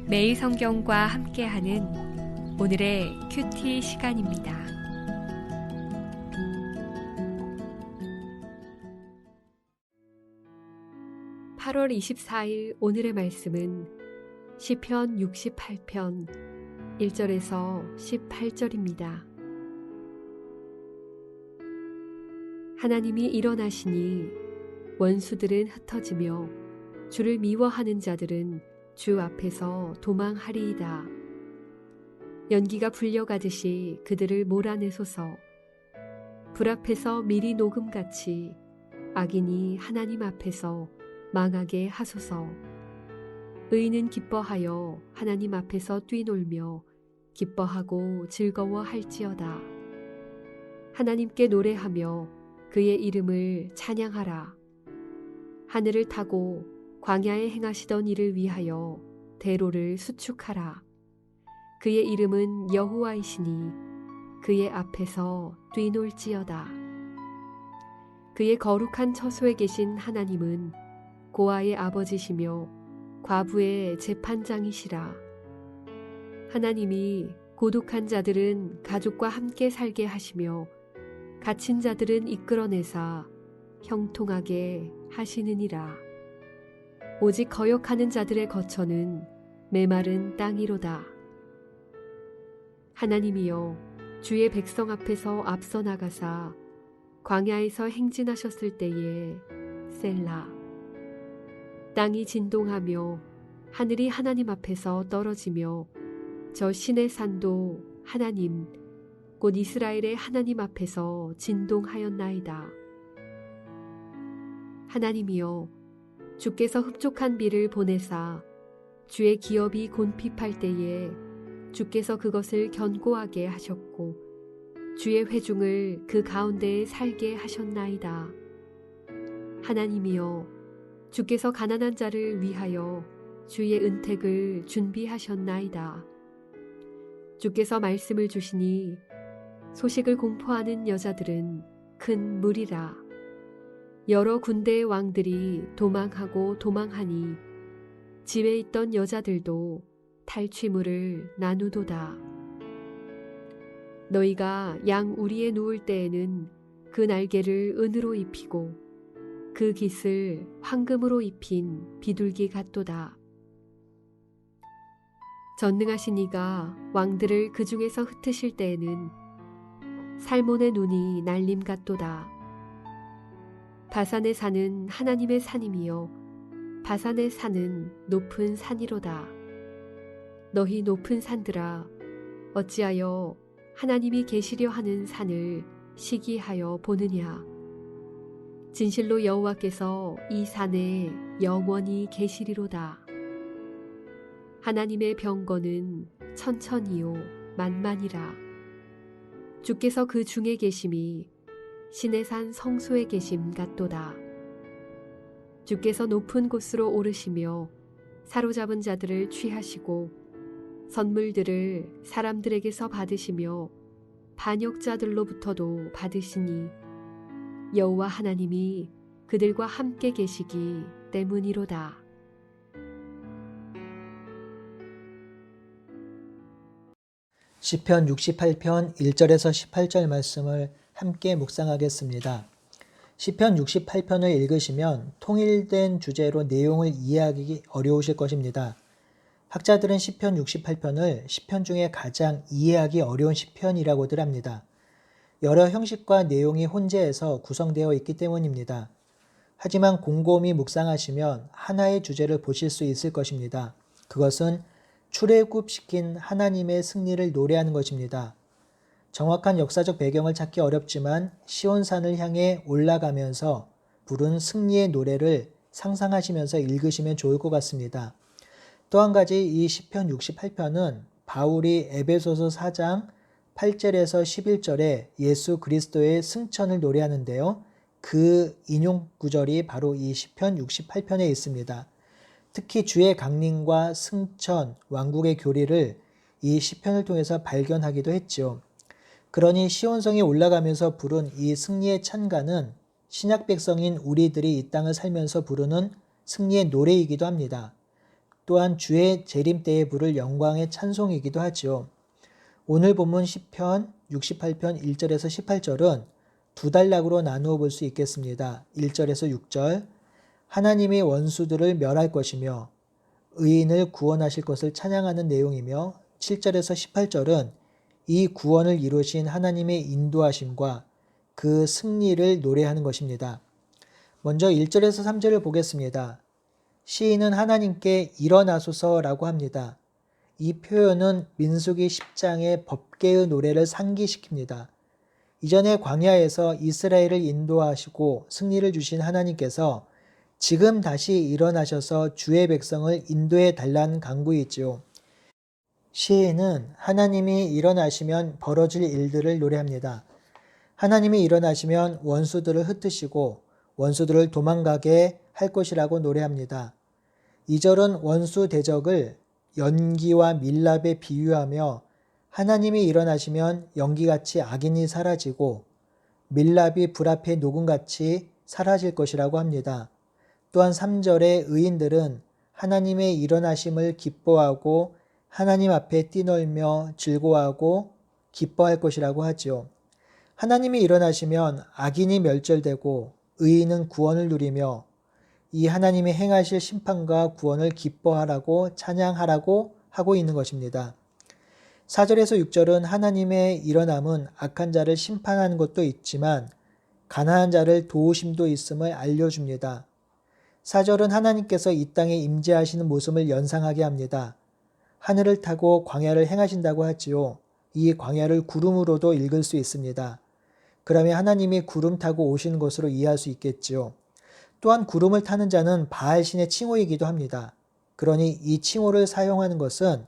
매일 성경과 함께하는 오늘의 큐티 시간입니다. (8월 24일) 오늘의 말씀은 시편 68편 1절에서 18절입니다. 하나님이 일어나시니 원수들은 흩어지며 주를 미워하는 자들은 주 앞에서 도망하리이다. 연기가 불려가듯이 그들을 몰아내소서. 불 앞에서 미리 녹음같이 악인이 하나님 앞에서 망하게 하소서. 의인은 기뻐하여 하나님 앞에서 뛰놀며 기뻐하고 즐거워할지어다. 하나님께 노래하며 그의 이름을 찬양하라. 하늘을 타고 광야에 행하시던 일을 위하여 대로를 수축하라. 그의 이름은 여호와이시니 그의 앞에서 뛰놀지어다. 그의 거룩한 처소에 계신 하나님은 고아의 아버지시며 과부의 재판장이시라. 하나님이 고독한 자들은 가족과 함께 살게 하시며 갇힌 자들은 이끌어내사 형통하게 하시느니라. 오직 거역하는 자들의 거처는 메마른 땅이로다. 하나님이여, 주의 백성 앞에서 앞서 나가사 광야에서 행진하셨을 때에 셀라. 땅이 진동하며 하늘이 하나님 앞에서 떨어지며 저 신의 산도 하나님 곧 이스라엘의 하나님 앞에서 진동하였나이다. 하나님이여, 주께서 흡족한 비를 보내사 주의 기업이 곤핍할 때에 주께서 그것을 견고하게 하셨고 주의 회중을 그 가운데에 살게 하셨나이다. 하나님이여, 주께서 가난한 자를 위하여 주의 은택을 준비하셨나이다. 주께서 말씀을 주시니 소식을 공포하는 여자들은 큰 무리라. 여러 군대의 왕들이 도망하고 도망하니 집에 있던 여자들도 탈취물을 나누도다. 너희가 양 우리에 누울 때에는 그 날개를 은으로 입히고 그 깃을 황금으로 입힌 비둘기 같도다. 전능하신 이가 왕들을 그 중에서 흩으실 때에는 살몬의 눈이 날림 같도다. 바산의 산은 하나님의 산이며 바산의 산은 높은 산이로다. 너희 높은 산들아, 어찌하여 하나님이 계시려 하는 산을 시기하여 보느냐. 진실로 여호와께서 이 산에 영원히 계시리로다. 하나님의 병거는 천천히요 만만이라. 주께서 그 중에 계심이 신의 산 성소에 계심 같도다. 주께서 높은 곳으로 오르시며 사로잡은 자들을 취하시고 선물들을 사람들에게서 받으시며 반역자들로부터도 받으시니 여호와 하나님이 그들과 함께 계시기 때문이로다. 시편 68편 1절에서 18절 말씀을 함께 묵상하겠습니다. 시편 68편을 읽으시면 통일된 주제로 내용을 이해하기 어려우실 것입니다. 학자들은 시편 68편을 시편 중에 가장 이해하기 어려운 시편이라고들 합니다. 여러 형식과 내용이 혼재해서 구성되어 있기 때문입니다. 하지만 곰곰이 묵상하시면 하나의 주제를 보실 수 있을 것입니다. 그것은 출애굽시킨 하나님의 승리를 노래하는 것입니다. 정확한 역사적 배경을 찾기 어렵지만 시온산을 향해 올라가면서 부른 승리의 노래를 상상하시면서 읽으시면 좋을 것 같습니다. 또 한 가지 이 시편 68편은 바울이 에베소서 4장 8절에서 11절에 예수 그리스도의 승천을 노래하는데요. 그 인용 구절이 바로 이 시편 68편에 있습니다. 특히 주의 강림과 승천, 왕국의 교리를 이 시편을 통해서 발견하기도 했죠. 그러니 시온성에 올라가면서 부른 이 승리의 찬가는 신약 백성인 우리들이 이 땅을 살면서 부르는 승리의 노래이기도 합니다. 또한 주의 재림 때에 부를 영광의 찬송이기도 하지요. 오늘 본문 시편 68편 1절에서 18절은 두 단락으로 나누어 볼 수 있겠습니다. 1절에서 6절 하나님이 원수들을 멸할 것이며 의인을 구원하실 것을 찬양하는 내용이며 7절에서 18절은 이 구원을 이루신 하나님의 인도하심과 그 승리를 노래하는 것입니다. 먼저 1절에서 3절을 보겠습니다. 시인은 하나님께 일어나소서라고 합니다. 이 표현은 민수기 10장의 법궤의 노래를 상기시킵니다. 이전에 광야에서 이스라엘을 인도하시고 승리를 주신 하나님께서 지금 다시 일어나셔서 주의 백성을 인도해 달라는 강구이지요. 시인은 하나님이 일어나시면 벌어질 일들을 노래합니다. 하나님이 일어나시면 원수들을 흩으시고 원수들을 도망가게 할 것이라고 노래합니다. 2절은 원수 대적을 연기와 밀랍에 비유하며 하나님이 일어나시면 연기같이 악인이 사라지고 밀랍이 불 앞에 녹음같이 사라질 것이라고 합니다. 또한 3절의 의인들은 하나님의 일어나심을 기뻐하고 하나님 앞에 뛰놀며 즐거워하고 기뻐할 것이라고 하지요. 하나님이 일어나시면 악인이 멸절되고 의인은 구원을 누리며 이 하나님이 행하실 심판과 구원을 기뻐하라고 찬양하라고 하고 있는 것입니다. 4절에서 6절은 하나님의 일어남은 악한 자를 심판하는 것도 있지만 가난한 자를 도우심도 있음을 알려줍니다. 4절은 하나님께서 이 땅에 임재하시는 모습을 연상하게 합니다. 하늘을 타고 광야를 행하신다고 하지요. 이 광야를 구름으로도 읽을 수 있습니다. 그러면 하나님이 구름 타고 오시는 것으로 이해할 수 있겠지요. 또한 구름을 타는 자는 바알신의 칭호이기도 합니다. 그러니 이 칭호를 사용하는 것은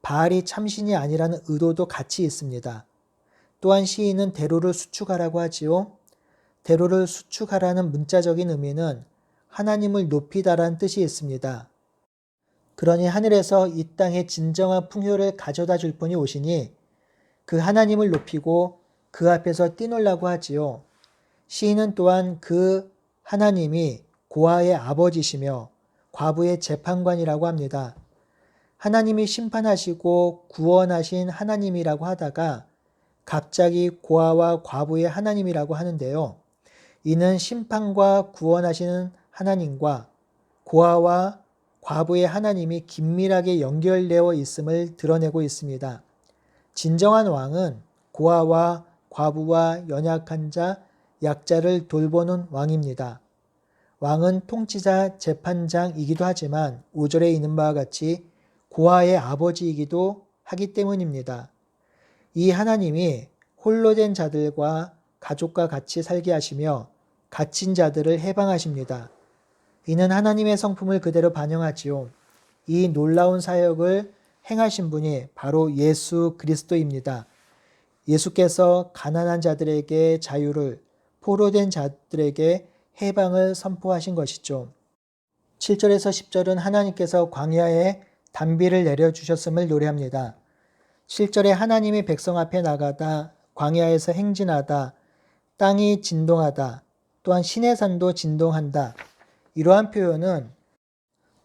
바알이 참신이 아니라는 의도도 같이 있습니다. 또한 시인은 대로를 수축하라고 하지요. 대로를 수축하라는 문자적인 의미는 하나님을 높이다라는 뜻이 있습니다. 그러니 하늘에서 이 땅에 진정한 풍요를 가져다 줄 분이 오시니 그 하나님을 높이고 그 앞에서 뛰놀라고 하지요. 시인은 또한 그 하나님이 고아의 아버지시며 과부의 재판관이라고 합니다. 하나님이 심판하시고 구원하신 하나님이라고 하다가 갑자기 고아와 과부의 하나님이라고 하는데요. 이는 심판과 구원하시는 하나님과 고아와 과부의 하나님이 긴밀하게 연결되어 있음을 드러내고 있습니다. 진정한 왕은 고아와 과부와 연약한 자, 약자를 돌보는 왕입니다. 왕은 통치자 재판장이기도 하지만 5절에 있는 바와 같이 고아의 아버지이기도 하기 때문입니다. 이 하나님이 홀로 된 자들과 가족과 같이 살게 하시며 갇힌 자들을 해방하십니다. 이는 하나님의 성품을 그대로 반영하지요. 이 놀라운 사역을 행하신 분이 바로 예수 그리스도입니다. 예수께서 가난한 자들에게 자유를, 포로된 자들에게 해방을 선포하신 것이죠. 7절에서 10절은 하나님께서 광야에 단비를 내려주셨음을 노래합니다. 7절에 하나님이 백성 앞에 나가다, 광야에서 행진하다, 땅이 진동하다, 또한 시내산도 진동한다. 이러한 표현은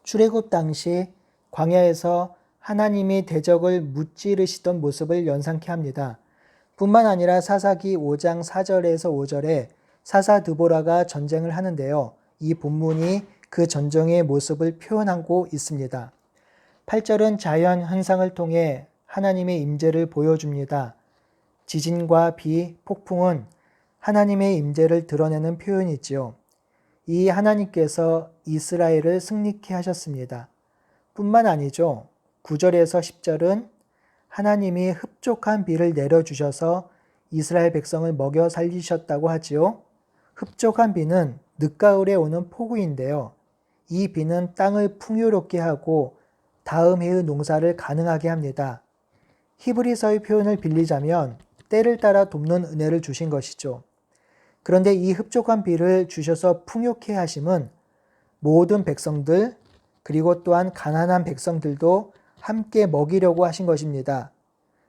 출애굽 당시 광야에서 하나님이 대적을 무찌르시던 모습을 연상케 합니다. 뿐만 아니라 사사기 5장 4절에서 5절에 사사 드보라가 전쟁을 하는데요. 이 본문이 그 전쟁의 모습을 표현하고 있습니다. 8절은 자연 현상을 통해 하나님의 임재를 보여줍니다. 지진과 비, 폭풍은 하나님의 임재를 드러내는 표현이지요. 이 하나님께서 이스라엘을 승리케 하셨습니다. 뿐만 아니죠. 9절에서 10절은 하나님이 흡족한 비를 내려주셔서 이스라엘 백성을 먹여 살리셨다고 하지요. 흡족한 비는 늦가을에 오는 폭우인데요. 이 비는 땅을 풍요롭게 하고 다음 해의 농사를 가능하게 합니다. 히브리서의 표현을 빌리자면 때를 따라 돕는 은혜를 주신 것이죠. 그런데 이 흡족한 비를 주셔서 풍요케 하심은 모든 백성들 그리고 또한 가난한 백성들도 함께 먹이려고 하신 것입니다.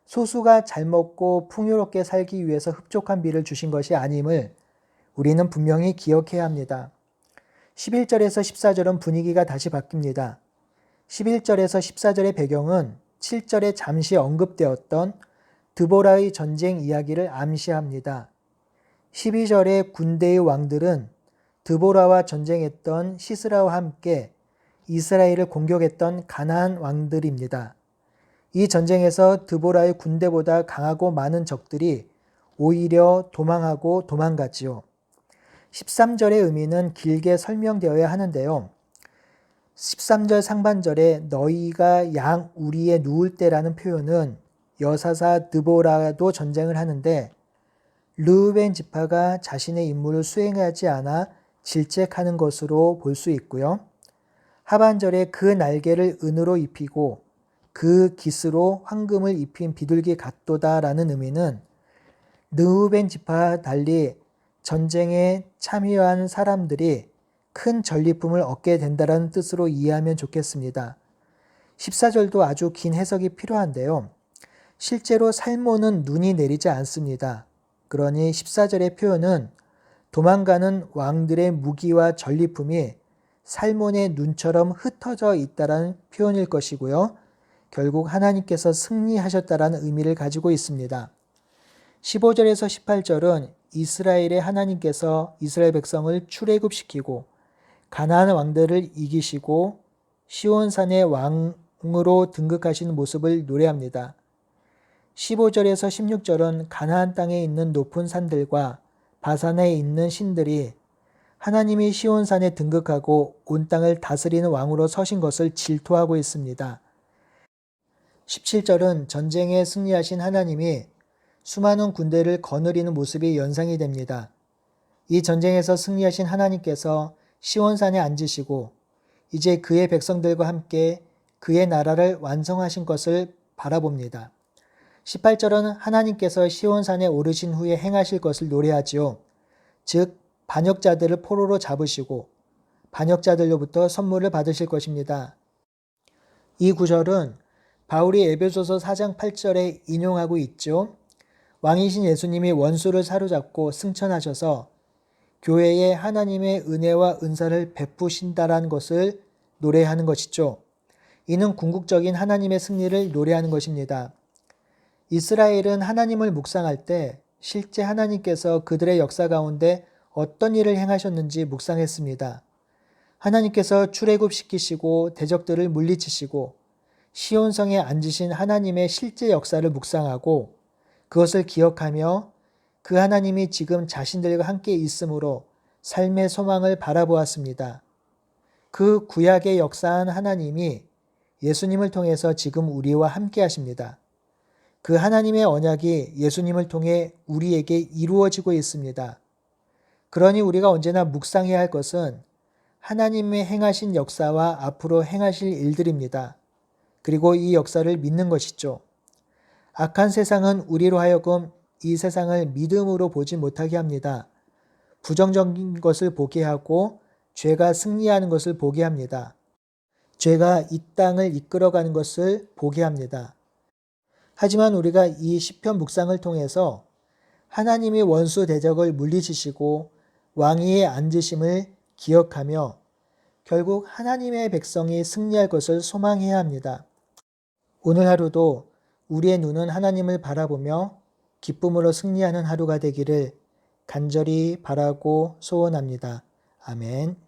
소수가 잘 먹고 풍요롭게 살기 위해서 흡족한 비를 주신 것이 아님을 우리는 분명히 기억해야 합니다. 11절에서 14절은 분위기가 다시 바뀝니다. 11절에서 14절의 배경은 7절에 잠시 언급되었던 드보라의 전쟁 이야기를 암시합니다. 12절의 군대의 왕들은 드보라와 전쟁했던 시스라와 함께 이스라엘을 공격했던 가나안 왕들입니다. 이 전쟁에서 드보라의 군대보다 강하고 많은 적들이 오히려 도망하고 도망갔지요. 13절의 의미는 길게 설명되어야 하는데요. 13절 상반절에 너희가 양 우리에 누울 때라는 표현은 여사사 드보라도 전쟁을 하는데 르우벤 지파가 자신의 임무를 수행하지 않아 질책하는 것으로 볼 수 있고요. 하반절에 그 날개를 은으로 입히고 그 깃으로 황금을 입힌 비둘기 같도다라는 의미는 르우벤 지파와 달리 전쟁에 참여한 사람들이 큰 전리품을 얻게 된다는 뜻으로 이해하면 좋겠습니다. 14절도 아주 긴 해석이 필요한데요. 실제로 살몬은 눈이 내리지 않습니다. 그러니 14절의 표현은 도망가는 왕들의 무기와 전리품이 살몬의 눈처럼 흩어져 있다는 표현일 것이고요. 결국 하나님께서 승리하셨다는 의미를 가지고 있습니다. 15절에서 18절은 이스라엘의 하나님께서 이스라엘 백성을 출애굽시키고 가나안 왕들을 이기시고 시온산의 왕으로 등극하시는 모습을 노래합니다. 15절에서 16절은 가나안 땅에 있는 높은 산들과 바산에 있는 신들이 하나님이 시온산에 등극하고 온 땅을 다스리는 왕으로 서신 것을 질투하고 있습니다. 17절은 전쟁에 승리하신 하나님이 수많은 군대를 거느리는 모습이 연상이 됩니다. 이 전쟁에서 승리하신 하나님께서 시온산에 앉으시고 이제 그의 백성들과 함께 그의 나라를 완성하신 것을 바라봅니다. 18절은 하나님께서 시온산에 오르신 후에 행하실 것을 노래하지요. 즉 반역자들을 포로로 잡으시고 반역자들로부터 선물을 받으실 것입니다. 이 구절은 바울이 에베소서 4장 8절에 인용하고 있죠. 왕이신 예수님이 원수를 사로잡고 승천하셔서 교회에 하나님의 은혜와 은사를 베푸신다라는 것을 노래하는 것이죠. 이는 궁극적인 하나님의 승리를 노래하는 것입니다. 이스라엘은 하나님을 묵상할 때 실제 하나님께서 그들의 역사 가운데 어떤 일을 행하셨는지 묵상했습니다. 하나님께서 출애굽시키시고 대적들을 물리치시고 시온성에 앉으신 하나님의 실제 역사를 묵상하고 그것을 기억하며 그 하나님이 지금 자신들과 함께 있으므로 삶의 소망을 바라보았습니다. 그 구약의 역사한 하나님이 예수님을 통해서 지금 우리와 함께 하십니다. 그 하나님의 언약이 예수님을 통해 우리에게 이루어지고 있습니다. 그러니 우리가 언제나 묵상해야 할 것은 하나님의 행하신 역사와 앞으로 행하실 일들입니다. 그리고 이 역사를 믿는 것이죠. 악한 세상은 우리로 하여금 이 세상을 믿음으로 보지 못하게 합니다. 부정적인 것을 보게 하고 죄가 승리하는 것을 보게 합니다. 죄가 이 땅을 이끌어가는 것을 보게 합니다. 하지만 우리가 이 시편 묵상을 통해서 하나님이 원수 대적을 물리치시고 왕위에 앉으심을 기억하며 결국 하나님의 백성이 승리할 것을 소망해야 합니다. 오늘 하루도 우리의 눈은 하나님을 바라보며 기쁨으로 승리하는 하루가 되기를 간절히 바라고 소원합니다. 아멘.